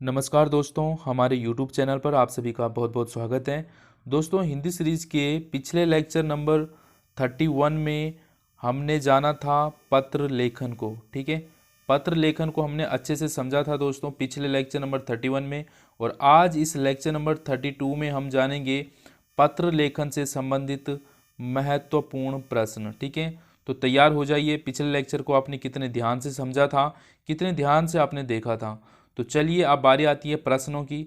नमस्कार दोस्तों, हमारे YouTube चैनल पर आप सभी का बहुत बहुत स्वागत है। दोस्तों, हिंदी सीरीज़ के पिछले लेक्चर नंबर 31 में हमने जाना था पत्र लेखन को। ठीक है, पत्र लेखन को हमने अच्छे से समझा था दोस्तों पिछले लेक्चर नंबर 31 में। और आज इस लेक्चर नंबर 32 में हम जानेंगे पत्र लेखन से संबंधित महत्वपूर्ण प्रश्न। ठीक है, तो तैयार हो जाइए। पिछले लेक्चर को आपने कितने ध्यान से समझा था, कितने ध्यान से आपने देखा था। तो चलिए, अब बारी आती है प्रश्नों की।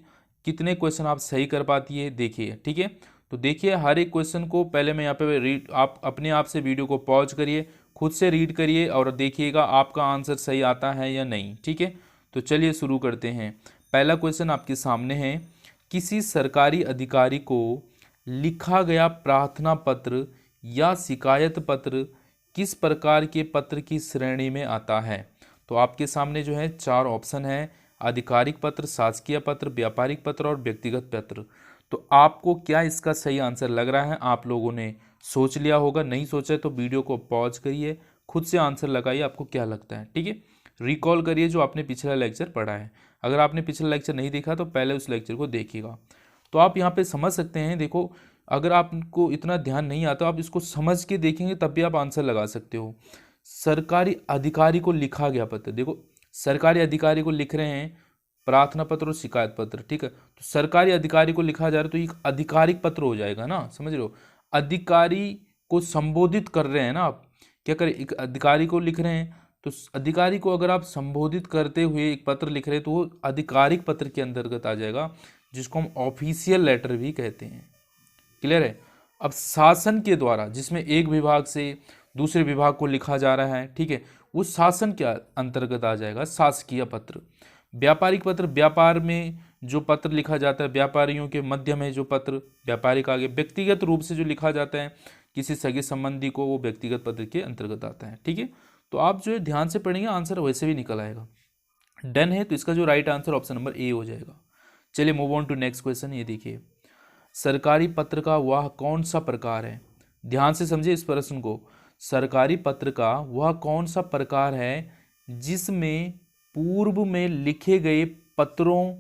कितने क्वेश्चन आप सही कर पाती है देखिए। ठीक है, तो देखिए हर एक क्वेश्चन को पहले मैं यहाँ पे रीड, आप अपने आप से वीडियो को पॉज करिए, खुद से रीड करिए और देखिएगा आपका आंसर सही आता है या नहीं। ठीक है, तो चलिए शुरू करते हैं। पहला क्वेश्चन आपके सामने है, किसी सरकारी अधिकारी को लिखा गया प्रार्थना पत्र या शिकायत पत्र किस प्रकार के पत्र की श्रेणी में आता है? तो आपके सामने जो है चार ऑप्शन है: आधिकारिक पत्र, शासकीय पत्र, व्यापारिक पत्र और व्यक्तिगत पत्र। तो आपको क्या इसका सही आंसर लग रहा है? आप लोगों ने सोच लिया होगा, नहीं सोचा तो वीडियो को पॉज करिए, खुद से आंसर लगाइए, आपको क्या लगता है। ठीक है, रिकॉल करिए जो आपने पिछला लेक्चर पढ़ा है। अगर आपने पिछला लेक्चर नहीं देखा तो पहले उस लेक्चर को देखिएगा। तो आप यहाँ पे समझ सकते हैं। देखो, अगर आपको इतना ध्यान नहीं आता, आप इसको समझ के देखेंगे तब भी आप आंसर लगा सकते हो। सरकारी अधिकारी को लिखा गया पत्र, देखो सरकारी अधिकारी को लिख रहे हैं प्रार्थना पत्र और शिकायत पत्र। ठीक है, तो सरकारी अधिकारी को लिखा जा रहा है तो एक आधिकारिक पत्र हो जाएगा ना, समझ रहे हो। अधिकारी को संबोधित कर रहे हैं ना आप, क्या करें, एक अधिकारी को लिख रहे हैं तो अधिकारी को अगर आप संबोधित करते हुए एक पत्र लिख रहे हैं तो वो आधिकारिक पत्र के अंतर्गत आ जाएगा, जिसको हम ऑफिशियल लेटर भी कहते हैं। क्लियर है। अब शासन के द्वारा, जिसमें एक विभाग से दूसरे विभाग को लिखा जा रहा है, ठीक है, उस शासन के अंतर्गत आ जाएगा शासकीय पत्र। व्यापारिक पत्र, व्यापार में जो पत्र लिखा जाता है, व्यापारियों के मध्य में जो पत्र व्यापारिक आगे, व्यक्तिगत रूप से जो लिखा जाता है किसी सगे संबंधी को, वो व्यक्तिगत पत्र के अंतर्गत आता है। ठीक है, तो आप जो है ध्यान से पढ़ेंगे आंसर वैसे भी निकल आएगा। डन है, तो इसका जो right answer option number A हो जाएगा। चलिए move on to next question. ये देखिए, सरकारी पत्र का वह कौन सा प्रकार है? ध्यान से समझिए इस प्रश्न को। सरकारी पत्र का वह कौन सा प्रकार है जिसमें पूर्व में लिखे गए पत्रों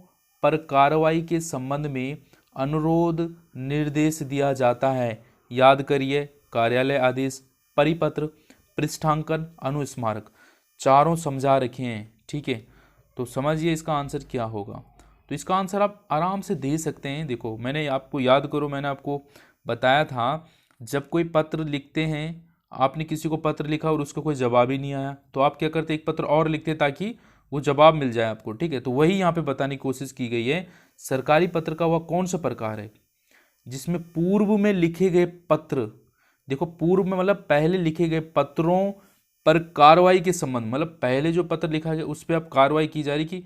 पर कार्रवाई के संबंध में अनुरोध निर्देश दिया जाता है? याद करिए, कार्यालय आदेश, परिपत्र, पृष्ठांकन, अनुस्मारक। चारों समझा रखे हैं। ठीक है, तो समझिए इसका आंसर क्या होगा। तो इसका आंसर आप आराम से दे सकते हैं। देखो, मैंने आपको याद करो, मैंने आपको बताया था जब कोई पत्र लिखते हैं, आपने किसी को पत्र लिखा और उसका कोई जवाब ही नहीं आया तो आप क्या करते, एक पत्र और लिखते ताकि वो जवाब मिल जाए आपको। ठीक है, तो वही यहाँ पे बताने की कोशिश की गई है। सरकारी पत्र का वह कौन सा प्रकार है जिसमें पूर्व में लिखे गए पत्र, देखो पूर्व में मतलब पहले लिखे गए पत्रों पर कार्रवाई के संबंध, मतलब पहले जो पत्र लिखा गया उस पर आप कार्रवाई की जा रही कि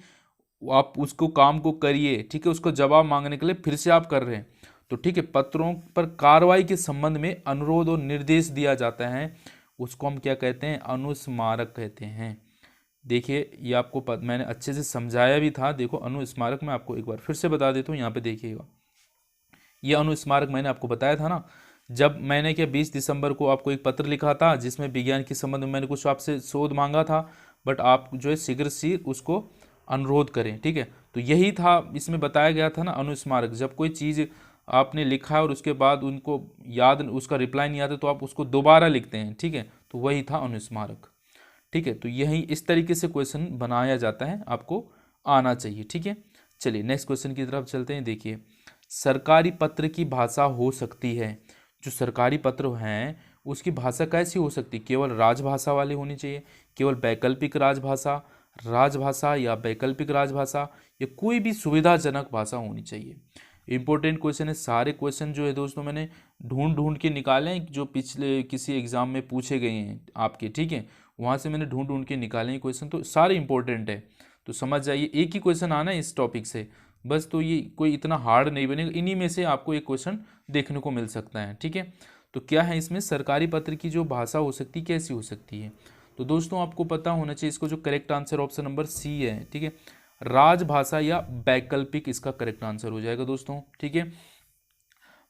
आप उसको काम को करिए। ठीक है, उसको जवाब मांगने के लिए फिर से आप कर रहे हैं तो ठीक है, पत्रों पर कार्रवाई के संबंध में अनुरोध और निर्देश दिया जाता है, उसको हम क्या कहते हैं? अनुस्मारक कहते हैं। देखिए, ये आपको मैंने अच्छे से समझाया भी था। देखो, अनुस्मारक मैं आपको एक बार फिर से बता देता हूँ, यहाँ पे देखिएगा। ये अनुस्मारक मैंने आपको बताया था ना, जब मैंने क्या 20 दिसंबर को आपको एक पत्र लिखा था जिसमें विज्ञान के संबंध में मैंने कुछ आपसे शोध मांगा था, बट आप जो है शीघ्र से उसको अनुरोध करें। ठीक है, तो यही था, इसमें बताया गया था ना अनुस्मारक। जब कोई चीज़ आपने लिखा है और उसके बाद उनको याद, उसका रिप्लाई नहीं आता तो आप उसको दोबारा लिखते हैं। ठीक है, तो वही था अनुस्मारक। ठीक है, तो यही इस तरीके से क्वेश्चन बनाया जाता है, आपको आना चाहिए। ठीक है, चलिए नेक्स्ट क्वेश्चन की तरफ चलते हैं। देखिए, सरकारी पत्र की भाषा हो सकती है, जो सरकारी पत्र हैं उसकी भाषा कैसी हो सकती है? केवल राजभाषा वाली होनी चाहिए, केवल वैकल्पिक राजभाषा, राजभाषा या वैकल्पिक राजभाषा, या कोई भी सुविधाजनक भाषा होनी चाहिए। इंपॉर्टेंट क्वेश्चन है। सारे क्वेश्चन जो है दोस्तों मैंने ढूंढ ढूंढ के निकाले हैं, जो पिछले किसी एग्जाम में पूछे गए हैं आपके। ठीक है, वहाँ से मैंने ढूंढ ढूंढ के निकाले हैं क्वेश्चन, तो सारे इंपॉर्टेंट है। तो समझ जाइए, एक ही क्वेश्चन आना है इस टॉपिक से बस, तो ये कोई इतना हार्ड नहीं बनेगा। इन्हीं में से आपको एक क्वेश्चन देखने को मिल सकता है। ठीक है, तो क्या है इसमें, सरकारी पत्र की जो भाषा हो सकती है कैसी हो सकती है? तो दोस्तों आपको पता होना चाहिए, इसको जो correct answer option number C है। ठीक है, राजभाषा या वैकल्पिक इसका करेक्ट आंसर हो जाएगा दोस्तों। ठीक है,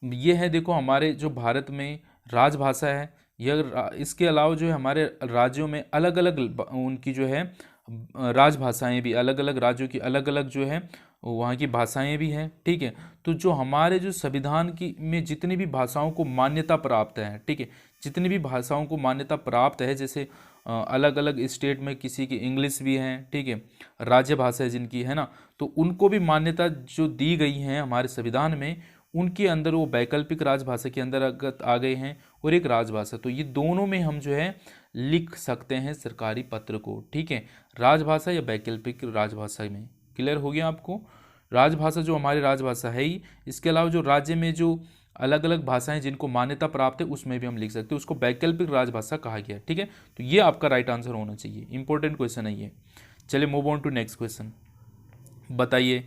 ये है देखो हमारे जो भारत में राजभाषा है, यह इसके अलावा जो है हमारे राज्यों में अलग अलग उनकी जो है राजभाषाएं भी, अलग अलग राज्यों की अलग अलग जो है वहाँ की भाषाएं भी हैं, ठीक है। तो जो हमारे जो संविधान की में जितनी भी भाषाओं को मान्यता प्राप्त है, ठीक है, जितनी भी भाषाओं को मान्यता प्राप्त है, जैसे अलग अलग स्टेट में किसी की इंग्लिश भी है, ठीक है, राज्य भाषा है जिनकी, है ना, तो उनको भी मान्यता जो दी गई है हमारे संविधान में, उनके अंदर वो वैकल्पिक राजभाषा के अंदर आ गए हैं और एक राजभाषा। तो ये दोनों में हम जो है लिख सकते हैं सरकारी पत्र को, ठीक है, राजभाषा या वैकल्पिक राजभाषा में। क्लियर हो गया आपको? राजभाषा जो हमारी राजभाषा है ही, इसके अलावा जो राज्य में जो अलग अलग भाषाएं जिनको मान्यता प्राप्त है उसमें भी हम लिख सकते हैं, उसको वैकल्पिक राजभाषा कहा गया है, ठीक है। तो ये आपका राइट आंसर होना चाहिए, इंपॉर्टेंट क्वेश्चन है ये। चलिए move on to next question. बताइए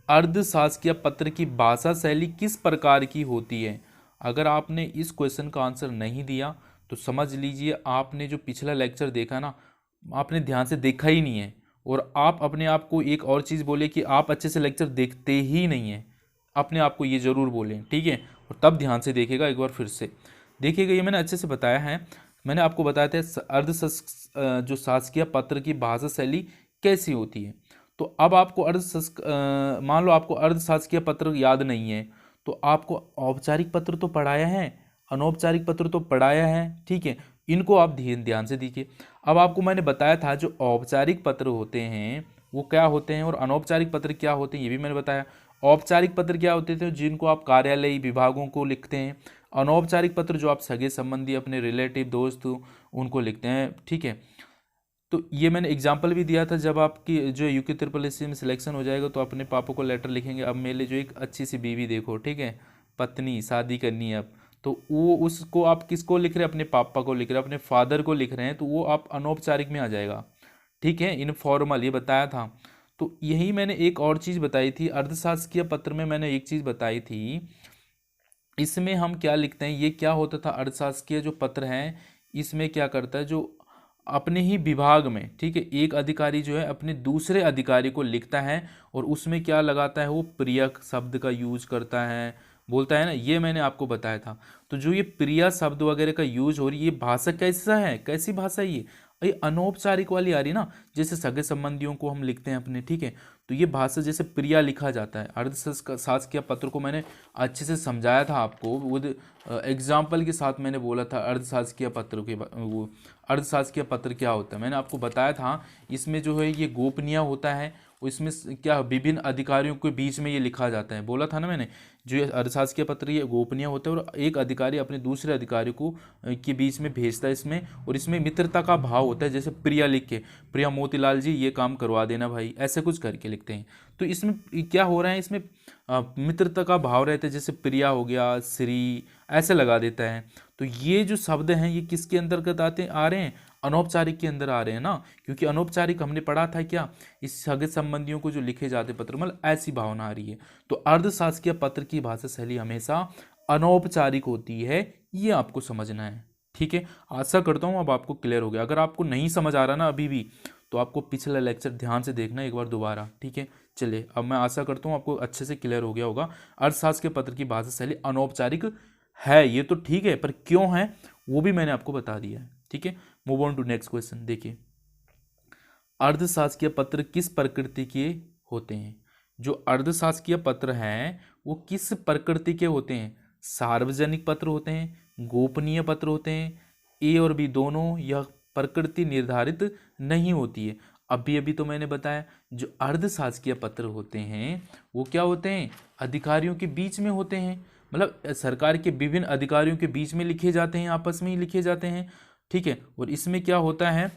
अर्धशासकीय पत्र की भाषा शैली किस प्रकार की होती है? अगर आपने इस क्वेश्चन का आंसर नहीं दिया तो समझ लीजिए आपने जो पिछला लेक्चर देखा ना, आपने ध्यान से देखा ही नहीं है, और आप अपने आप को एक और चीज़ बोले कि आप अच्छे से लेक्चर देखते ही नहीं हैं, अपने आप को ये ज़रूर बोलें, ठीक है, और तब ध्यान से देखिएगा एक बार फिर से देखिएगा। ये मैंने अच्छे से बताया है, मैंने आपको बताया था जो शासकीय पत्र की भाषा शैली कैसी होती है। तो अब आपको मान लो आपको अर्धशासकीय पत्र याद नहीं है, तो आपको औपचारिक पत्र तो पढ़ाया है, अनौपचारिक पत्र तो पढ़ाया है, ठीक है, इनको आप ध्यान से देखिए। अब आपको मैंने बताया था जो औपचारिक पत्र होते हैं वो क्या होते हैं और अनौपचारिक पत्र क्या होते हैं, ये भी मैंने बताया। औपचारिक पत्र क्या होते थे? जिनको आप कार्यालय विभागों को लिखते हैं। अनौपचारिक पत्र जो आप सगे संबंधी अपने रिलेटिव दोस्त उनको लिखते हैं, ठीक है। तो ये मैंने एग्जाम्पल भी दिया था, जब आपकी जो यूके SSC में सिलेक्शन हो जाएगा तो अपने पापा को लेटर लिखेंगे, अब मेरे लिए जो एक अच्छी सी बीवी देखो, ठीक है, पत्नी शादी करनी है अब, तो वो उसको आप किसको लिख रहे हैं? अपने पापा को लिख रहे हैं, अपने फादर को लिख रहे हैं, तो वो आप अनौपचारिक में आ जाएगा, ठीक है, इनफॉर्मल, ये बताया था। तो यही मैंने एक और चीज़ बताई थी अर्धशासकीय पत्र में, मैंने एक चीज़ बताई थी, इसमें हम क्या लिखते हैं, ये क्या होता था, अर्धशासकीय जो पत्र हैं इसमें क्या करता है, जो अपने ही विभाग में, ठीक है, एक अधिकारी जो है अपने दूसरे अधिकारी को लिखता है और उसमें क्या लगाता है, वो प्रिय शब्द का यूज करता है, बोलता है ना, ये मैंने आपको बताया था। तो जो ये प्रिय शब्द वगैरह का यूज हो रही है, ये भाषा कैसा है, कैसी भाषा है ये अनौपचारिक वाली आ रही है ना, जैसे सगे संबंधियों को हम लिखते हैं अपने, ठीक है, तो ये भाषा जैसे प्रिया लिखा जाता है। अर्धशासकीय पत्र को मैंने अच्छे से समझाया था आपको, विद एग्जाम्पल के साथ मैंने बोला था अर्धशासकीय पत्र के वो अर्धशासकीय पत्र क्या होता है, मैंने आपको बताया था। इसमें जो है ये गोपनीय होता है, इसमें क्या विभिन्न अधिकारियों के बीच में ये लिखा जाता है, बोला था ना मैंने, जो ये अर्धशासकीय पत्र ये गोपनीय होता है और एक अधिकारी अपने दूसरे अधिकारी को के बीच में भेजता है इसमें, और इसमें मित्रता का भाव होता है, जैसे प्रिया लिख के, प्रिया मोतीलाल जी ये काम करवा देना भाई, ऐसे कुछ करके लिखते हैं। तो इसमें क्या हो रहा है, इसमें मित्रता का भाव रहता है, जैसे प्रिया हो गया, श्री ऐसे लगा देता है। तो ये जो शब्द हैं ये किसके अंतर्गत आ रहे हैं, अनौपचारिक के अंदर आ रहे हैं ना, क्योंकि अनौपचारिक हमने पढ़ा था क्या, इस सगे संबंधियों को जो लिखे जाते पत्र, मतलब ऐसी भावना आ रही है। तो अर्धशासकीय पत्र की भाषा शैली हमेशा अनौपचारिक होती है, ये आपको समझना है, ठीक है। आशा करता हूँ अब आपको क्लियर हो गया। अगर आपको नहीं समझ आ रहा ना अभी भी, तो आपको पिछला लेक्चर ध्यान से देखना एक बार दोबारा, ठीक है। चलिए अब मैं आशा करता हूँ आपको अच्छे से क्लियर हो गया होगा। अर्थशास्त्र के पत्र की भाषा शैली अनौपचारिक है, ये तो ठीक है, पर क्यों है वो भी मैंने आपको बता दिया है, ठीक है। Move on to next question. देखिए अर्धशासकीय पत्र किस प्रकृति के होते हैं? जो अर्धशासकीय पत्र हैं वो किस प्रकृति के होते हैं? सार्वजनिक पत्र होते हैं, गोपनीय पत्र होते हैं, ए और बी दोनों, यह प्रकृति निर्धारित नहीं होती है। अभी अभी तो मैंने बताया जो अर्धशासकीय पत्र होते हैं वो क्या होते हैं, अधिकारियों के बीच में होते हैं, मतलब सरकार के विभिन्न अधिकारियों के बीच में लिखे जाते हैं, आपस में ही लिखे जाते हैं, ठीक है। और इसमें क्या होता है,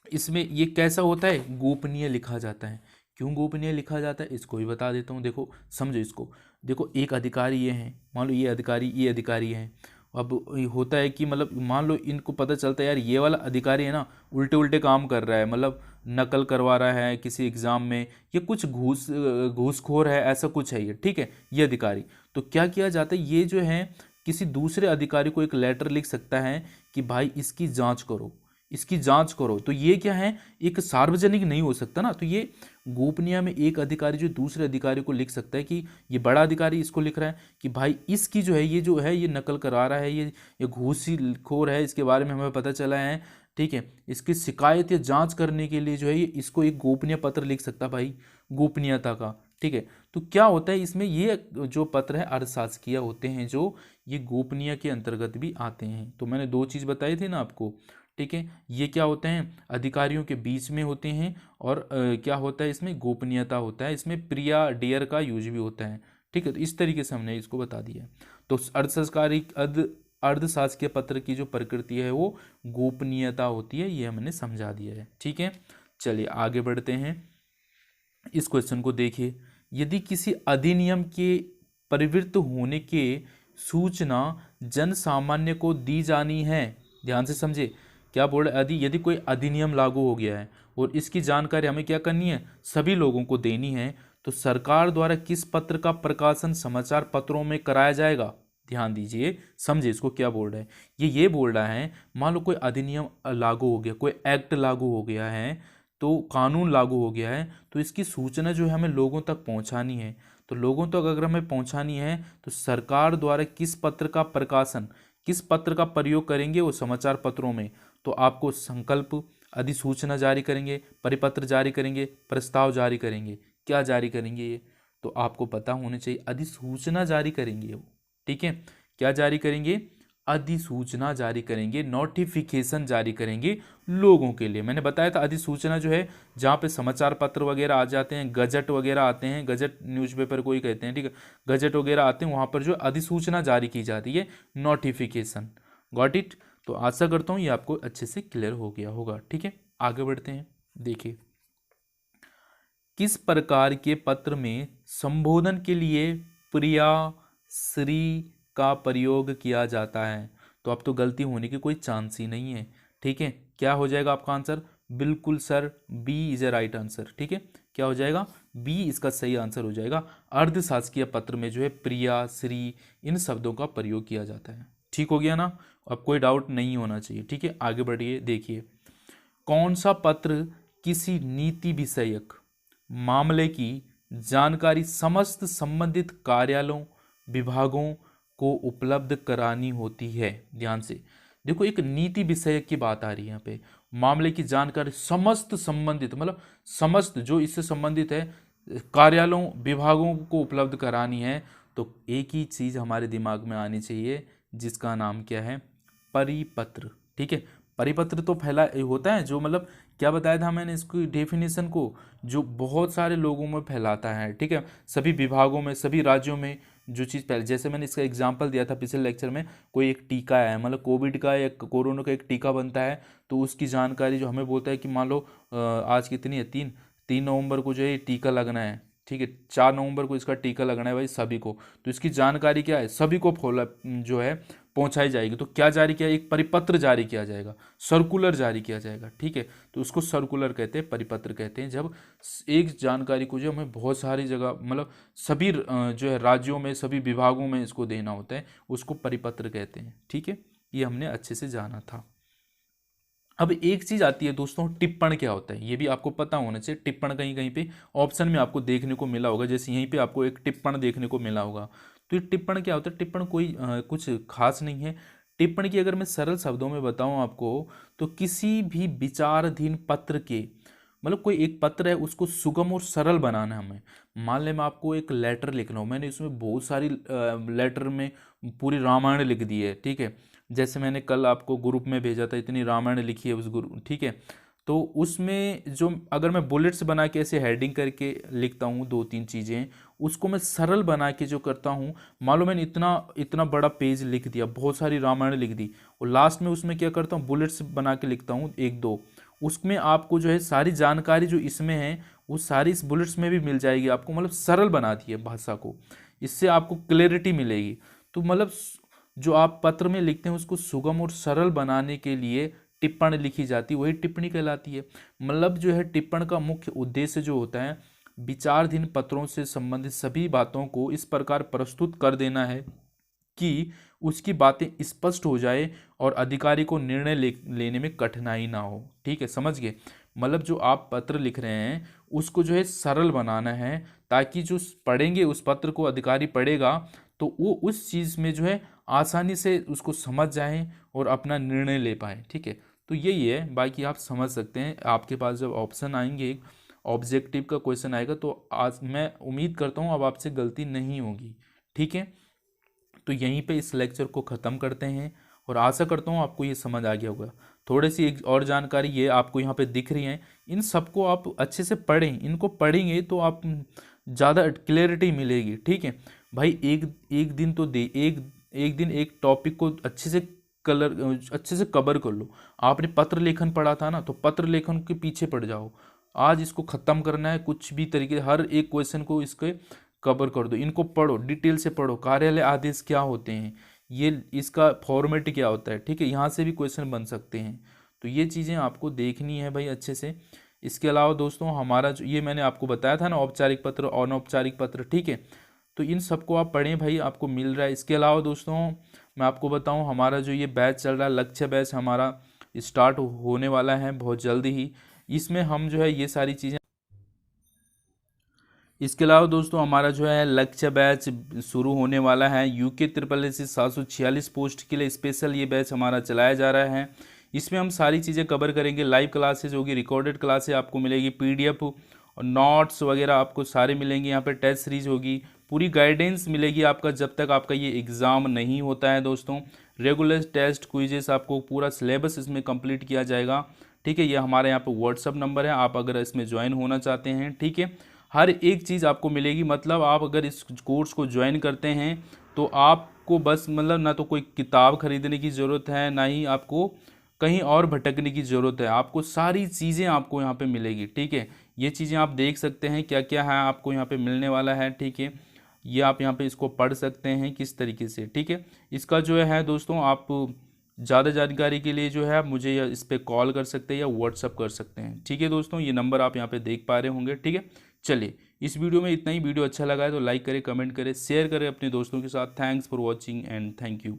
इसमें ये कैसा होता है, गोपनीय लिखा जाता है। क्यों गोपनीय लिखा जाता है इसको भी बता देता हूँ, देखो समझो इसको। देखो एक अधिकारी ये है, मान लो ये अधिकारी है, अब होता है कि मतलब मान लो इनको पता चलता है यार ये वाला अधिकारी है ना उल्टे उल्टे काम कर रहा है, मतलब नकल करवा रहा है किसी एग्ज़ाम में, ये कुछ घूसखोर है, ऐसा कुछ है ये, ठीक है, ये अधिकारी। तो क्या किया जाता है, ये जो है किसी दूसरे अधिकारी को एक लेटर लिख सकता है कि भाई इसकी जांच करो, इसकी जांच करो। तो ये क्या है, एक सार्वजनिक नहीं हो सकता ना, तो ये गोपनीय में एक अधिकारी जो दूसरे अधिकारी को लिख सकता है कि ये बड़ा अधिकारी इसको लिख रहा है कि भाई इसकी जो है ये नकल करा रहा है, ये घूसीखोर है, इसके बारे में हमें पता चला है, ठीक है। इसकी शिकायत या जांच करने के लिए जो है ये इसको एक गोपनीय पत्र लिख सकता भाई, गोपनीयता का, ठीक है। तो क्या होता है इसमें, ये जो पत्र है अर्धशासकीय होते हैं, जो ये गोपनीय के अंतर्गत भी आते हैं। तो मैंने दो चीज़ बताई थी ना आपको, ठीक है। ये क्या होते हैं, अधिकारियों के बीच में होते हैं, और क्या होता है इसमें, गोपनीयता होता है, इसमें प्रिया डियर का यूज भी होता है, ठीक है। तो इस तरीके से हमने इसको बता दिया। तो अर्धशासकीय पत्र की जो प्रकृति है वो गोपनीयता होती है, ये हमने समझा दिया है, ठीक है। चलिए आगे बढ़ते हैं। इस क्वेश्चन को देखिए, यदि किसी अधिनियम के प्रवृत्त होने के सूचना जन सामान्य को दी जानी है, ध्यान से समझे, क्या बोल रहा है, यदि कोई अधिनियम लागू हो गया है और इसकी जानकारी हमें क्या करनी है, सभी लोगों को देनी है, तो सरकार द्वारा किस पत्र का प्रकाशन समाचार पत्रों में कराया जाएगा। ध्यान दीजिए, समझे इसको क्या बोल रहा है, ये बोल रहा है, मान लो कोई अधिनियम लागू हो गया, कोई एक्ट लागू हो गया है, तो कानून लागू हो गया है, तो इसकी सूचना जो है हमें लोगों तक पहुंचानी है। तो लोगों तक अगर हमें पहुंचानी है तो सरकार द्वारा किस पत्र का प्रकाशन, किस पत्र का प्रयोग करेंगे वो समाचार पत्रों में, तो आपको संकल्प, अधिसूचना जारी करेंगे, परिपत्र जारी करेंगे, प्रस्ताव जारी करेंगे। क्या जारी करेंगे ये, तो आपको पता होना चाहिए, अधिसूचना जारी करेंगे वो, ठीक है। क्या जारी करेंगे, अधिसूचना जारी करेंगे, नोटिफिकेशन जारी करेंगे लोगों के लिए। मैंने बताया था अधिसूचना जो है जहाँ पे समाचार पत्र वगैरह आ जाते हैं, गजट वगैरह आते हैं, गजट न्यूज़पेपर को ही कहते हैं, ठीक है, गजट वगैरह आते हैं, वहाँ पर जो अधिसूचना जारी की जाती है, नोटिफिकेशन। Got it. तो आशा करता हूँ ये आपको अच्छे से क्लियर हो गया होगा, ठीक है। आगे बढ़ते हैं। देखिए, किस प्रकार के पत्र में संबोधन के लिए प्रिया, श्री का प्रयोग किया जाता है। तो अब तो गलती होने की कोई चांस ही नहीं है, ठीक है। क्या हो जाएगा आपका आंसर, बिल्कुल sir, B is a right answer, ठीक है। क्या हो जाएगा, बी इसका सही आंसर हो जाएगा। अर्धशासकीय पत्र में जो है प्रिया, श्री, इन शब्दों का प्रयोग किया जाता है। ठीक हो गया ना, अब कोई डाउट नहीं होना चाहिए, ठीक है। आगे बढ़िए। देखिए, कौन सा पत्र किसी नीति विषयक मामले की जानकारी समस्त संबंधित कार्यालयों, विभागों को उपलब्ध करानी होती है। ध्यान से देखो, एक नीति विषयक की बात आ रही है यहाँ पे, मामले की जानकारी समस्त संबंधित, मतलब समस्त जो इससे संबंधित है कार्यालयों, विभागों को उपलब्ध करानी है। तो एक ही चीज हमारे दिमाग में आनी चाहिए, जिसका नाम क्या है, परिपत्र, ठीक है। परिपत्र तो फैला होता है, जो मतलब क्या बताया था मैंने इसकी डेफिनेशन को, जो बहुत सारे लोगों में फैलाता है, ठीक है, सभी विभागों में, सभी राज्यों में जो चीज़ पहले, जैसे मैंने इसका एग्जांपल दिया था पिछले लेक्चर में, कोई एक टीका है, मतलब कोविड का या कोरोना का एक टीका बनता है, तो उसकी जानकारी जो हमें बोलता है कि मान लो आज कितनी है, 3 नवंबर को जो है टीका लगना है, ठीक है, 4 नवंबर को इसका टीका लगना है भाई सभी को, तो इसकी जानकारी क्या है, सभी को फॉलो जो है पहुंचाई जाएगी। तो क्या जारी किया, एक परिपत्र जारी किया जाएगा, सर्कुलर जारी किया जाएगा, ठीक है। तो उसको सर्कुलर कहते हैं, परिपत्र कहते हैं, जब एक जानकारी को जो हमें बहुत सारी जगह, मतलब सभी जो है राज्यों में, सभी विभागों में इसको देना होता है, उसको परिपत्र कहते हैं, ठीक है। ये हमने अच्छे से जाना था। अब एक चीज आती है दोस्तों, टिप्पण क्या होता है, ये भी आपको पता होना चाहिए। टिप्पण कहीं कहीं पे ऑप्शन में आपको देखने को मिला होगा, जैसे यहीं पे आपको एक टिप्पण देखने को मिला होगा। तो ये टिप्पण क्या होता है, टिप्पण कोई कुछ खास नहीं है। टिप्पण की अगर मैं सरल शब्दों में बताऊं आपको, तो किसी भी विचाराधीन पत्र के, मतलब कोई एक पत्र है उसको सुगम और सरल बनाना है हमें। मान ले मैं आपको एक लेटर लिख रहा हूँ, मैंने इसमें बहुत सारी लेटर में पूरी रामायण लिख दी है, ठीक है। जैसे मैंने कल आपको ग्रुप में भेजा था, इतनी रामायण लिखी है उस ग्रुप, ठीक है। तो उसमें जो अगर मैं बुलेट्स बना के ऐसे हेडिंग करके लिखता हूँ 2-3 चीज़ें, उसको मैं सरल बना के जो करता हूँ, मान लो मैंने इतना इतना बड़ा पेज लिख दिया, बहुत सारी रामायण लिख दी, और लास्ट में उसमें क्या करता हूँ, बुलेट्स बना के लिखता हूँ 1-2, उसमें आपको जो है सारी जानकारी जो इसमें है वो सारी इस बुलेट्स में भी मिल जाएगी आपको, मतलब सरल बना दी है भाषा को, इससे आपको क्लैरिटी मिलेगी। तो मतलब जो आप पत्र में लिखते हैं उसको सुगम और सरल बनाने के लिए टिप्पणी लिखी जाती है, वही टिप्पणी कहलाती है। मतलब जो है टिप्पण का मुख्य उद्देश्य जो होता है, विचाराधीन पत्रों से संबंधित सभी बातों को इस प्रकार प्रस्तुत कर देना है कि उसकी बातें स्पष्ट हो जाए और अधिकारी को निर्णय लेने में कठिनाई ना हो, ठीक है, समझ गए। मतलब जो आप पत्र लिख रहे हैं उसको जो है सरल बनाना है, ताकि जो पढ़ेंगे उस पत्र को, अधिकारी पढ़ेगा तो वो उस चीज़ में जो है आसानी से उसको समझ जाए और अपना निर्णय ले पाए, ठीक है। तो यही है, बाकी आप समझ सकते हैं। आपके पास जब ऑप्शन आएंगे, ऑब्जेक्टिव का क्वेश्चन आएगा, तो आज मैं उम्मीद करता हूँ अब आपसे गलती नहीं होगी। ठीक है, तो यहीं पे इस लेक्चर को ख़त्म करते हैं और आशा करता हूँ आपको ये समझ आ गया होगा। थोड़ी सी एक और जानकारी ये आपको यहाँ पे दिख रही है, इन सबको आप अच्छे से पढ़ें, इनको पढ़ेंगे तो आप ज़्यादा क्लैरिटी मिलेगी। ठीक है भाई, एक एक दिन तो दे एक एक दिन एक टॉपिक को अच्छे से कवर कर लो। आपने पत्र लेखन पढ़ा था ना, तो पत्र लेखन के पीछे पड़ जाओ। आज इसको ख़त्म करना है, कुछ भी तरीके हर एक क्वेश्चन को इसके कवर कर दो। इनको पढ़ो, डिटेल से पढ़ो, कार्यालय आदेश क्या होते हैं, ये इसका फॉर्मेट क्या होता है। ठीक है, यहाँ से भी क्वेश्चन बन सकते हैं, तो ये चीज़ें आपको देखनी है भाई अच्छे से। इसके अलावा दोस्तों हमारा जो ये मैंने आपको बताया था ना, औपचारिक पत्र और अनौपचारिक पत्र, ठीक है, तो इन सबको आप पढ़ें भाई, आपको मिल रहा है। इसके अलावा दोस्तों मैं आपको बताऊं, हमारा जो ये बैच चल रहा है, लक्ष्य बैच हमारा स्टार्ट होने वाला है बहुत जल्दी ही। इसमें हम जो है ये सारी चीज़ें, इसके अलावा दोस्तों हमारा जो है लक्ष्य बैच शुरू होने वाला है। यूके ट्रिपल एस 746 पोस्ट के लिए स्पेशल ये बैच हमारा चलाया जा रहा है। इसमें हम सारी चीज़ें कवर करेंगे। लाइव क्लासेज होगी, रिकॉर्डेड क्लासेज आपको मिलेगी, पीडीएफ और नोट्स वगैरह आपको सारे मिलेंगे। यहाँ पे टेस्ट सीरीज होगी, पूरी गाइडेंस मिलेगी आपका जब तक आपका ये एग्ज़ाम नहीं होता है दोस्तों। रेगुलर टेस्ट क्विजेस, आपको पूरा सिलेबस इसमें कंप्लीट किया जाएगा। ठीक है, ये हमारे यहाँ पे व्हाट्सअप नंबर है, आप अगर इसमें ज्वाइन होना चाहते हैं, ठीक है, हर एक चीज़ आपको मिलेगी। मतलब आप अगर इस कोर्स को ज्वाइन करते हैं तो आपको बस मतलब ना तो कोई किताब खरीदने की ज़रूरत है, ना ही आपको कहीं और भटकने की ज़रूरत है। आपको सारी चीज़ें आपको यहाँ पे मिलेगी। ठीक है, ये चीज़ें आप देख सकते हैं क्या क्या है आपको यहाँ पे मिलने वाला है। ठीक है, ये आप यहाँ पे इसको पढ़ सकते हैं किस तरीके से। ठीक है, इसका जो है दोस्तों, आप ज़्यादा जानकारी के लिए जो है आप मुझे इस पर कॉल कर सकते हैं या व्हाट्सअप कर सकते हैं। ठीक है दोस्तों, ये नंबर आप यहाँ पे देख पा रहे होंगे। ठीक है, चलिए इस वीडियो में इतना ही। वीडियो अच्छा लगा है तो लाइक करें, कमेंट करें, शेयर करें अपने दोस्तों के साथ। Thanks for watching and thank you.